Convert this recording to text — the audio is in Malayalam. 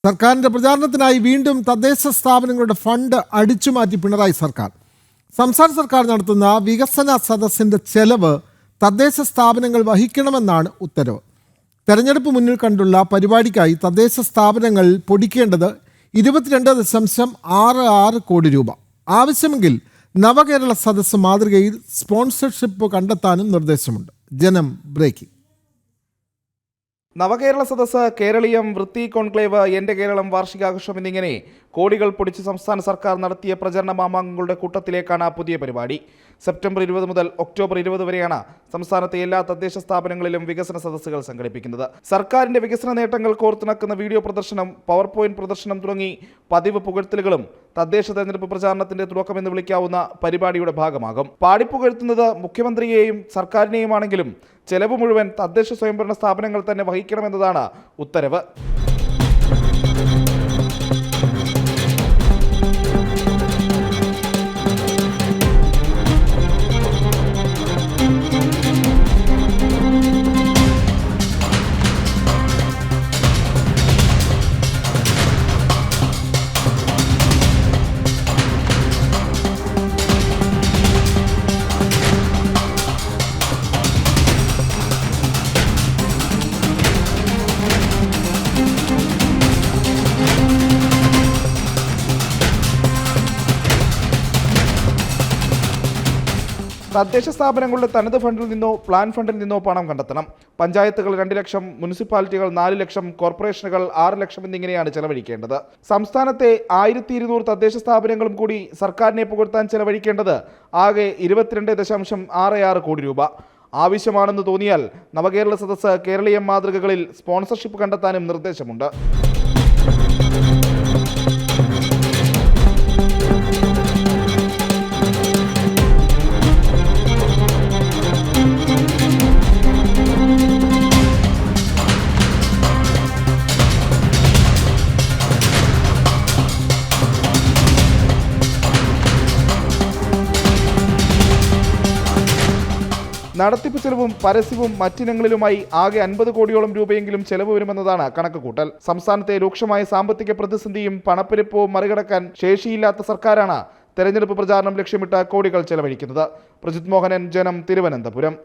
സർക്കാരിൻ്റെ പ്രചാരണത്തിനായി വീണ്ടും തദ്ദേശ സ്ഥാപനങ്ങളുടെ ഫണ്ട് അടിച്ചുമാറ്റി പിണറായി സർക്കാർ. സംസ്ഥാന സർക്കാർ നടത്തുന്ന വികസന സദസ്സിൻ്റെ ചെലവ് തദ്ദേശ സ്ഥാപനങ്ങൾ വഹിക്കണമെന്നാണ് ഉത്തരവ്. തെരഞ്ഞെടുപ്പ് മുന്നിൽ കണ്ടുള്ള പരിപാടിക്കായി തദ്ദേശ സ്ഥാപനങ്ങൾ പൊടിക്കേണ്ടത് 22.66 കോടി രൂപ. ആവശ്യമെങ്കിൽ നവകേരള സദസ്സ് മാതൃകയിൽ സ്പോൺസർഷിപ്പ് കണ്ടെത്താനും നിർദ്ദേശമുണ്ട്. ജനം ബ്രേക്കിംഗ്. നവകേരള സദസ്സ്, കേരളീയം, വൃത്തി കോൺക്ലേവ്, എൻ്റെ കേരളം, വാർഷികാഘോഷം എന്നിങ്ങനെ കോടികൾ പൊടിച്ച് സംസ്ഥാന സർക്കാർ നടത്തിയ പ്രചരണ മാമാങ്കങ്ങളുടെ കൂട്ടത്തിലേക്കാണ് പുതിയ പരിപാടി. സെപ്റ്റംബർ 20 മുതൽ ഒക്ടോബർ 20 വരെയാണ് സംസ്ഥാനത്തെ എല്ലാ തദ്ദേശ സ്ഥാപനങ്ങളിലും വികസന സദസ്സുകൾ സംഘടിപ്പിക്കുന്നത്. സർക്കാരിന്റെ വികസന നേട്ടങ്ങൾ കോർത്തിണക്കുന്ന വീഡിയോ പ്രദർശനം, പവർ പോയിന്റ് പ്രദർശനം തുടങ്ങി പതിവ് പുകഴ്ത്തലുകളും തദ്ദേശ തെരഞ്ഞെടുപ്പ് പ്രചാരണത്തിന്റെ തുടക്കമെന്ന് വിളിക്കാവുന്ന പരിപാടിയുടെ ഭാഗമാകും. പാടിപ്പുകഴ്ത്തുന്നത് മുഖ്യമന്ത്രിയെയും സർക്കാരിനെയുമാണെങ്കിലും ചെലവ് മുഴുവൻ തദ്ദേശ സ്വയംഭരണ സ്ഥാപനങ്ങൾ തന്നെ വഹിക്കണമെന്നതാണ് ഉത്തരവ്. തദ്ദേശ സ്ഥാപനങ്ങളുടെ തനത് ഫണ്ടിൽ നിന്നോ പ്ലാൻ ഫണ്ടിൽ നിന്നോ പണം കണ്ടെത്തണം. പഞ്ചായത്തുകൾ 2 ലക്ഷം, മുനിസിപ്പാലിറ്റികൾ 4 ലക്ഷം, കോർപ്പറേഷനുകൾ 6 ലക്ഷം എന്നിങ്ങനെയാണ് ചെലവഴിക്കേണ്ടത്. സംസ്ഥാനത്തെ 1200 തദ്ദേശ സ്ഥാപനങ്ങളും കൂടി സർക്കാരിനെ പുകഴ്ത്താൻ ചെലവഴിക്കേണ്ടത് ആകെ 22.66 കോടി രൂപ. ആവശ്യമാണെന്ന് തോന്നിയാൽ നവകേരള സദസ്സ്, കേരളീയം മാതൃകകളിൽ സ്പോൺസർഷിപ്പ് കണ്ടെത്താനും നിർദ്ദേശമുണ്ട്. നടത്തിപ്പ് ചെലവും പരസ്യവും മറ്റിനങ്ങളിലുമായി ആകെ 50 കോടിയോളം രൂപയെങ്കിലും ചെലവ് വരുമെന്നതാണ് കണക്കുകൂട്ടൽ. സംസ്ഥാനത്തെ രൂക്ഷമായ സാമ്പത്തിക പ്രതിസന്ധിയും പണപ്പെരുപ്പവും മറികടക്കാൻ ശേഷിയില്ലാത്ത സർക്കാരാണ് തെരഞ്ഞെടുപ്പ് പ്രചാരണം ലക്ഷ്യമിട്ട് കോടികൾ ചെലവഴിക്കുന്നത്. പ്രജിത് മോഹനൻ, ജനം, തിരുവനന്തപുരം.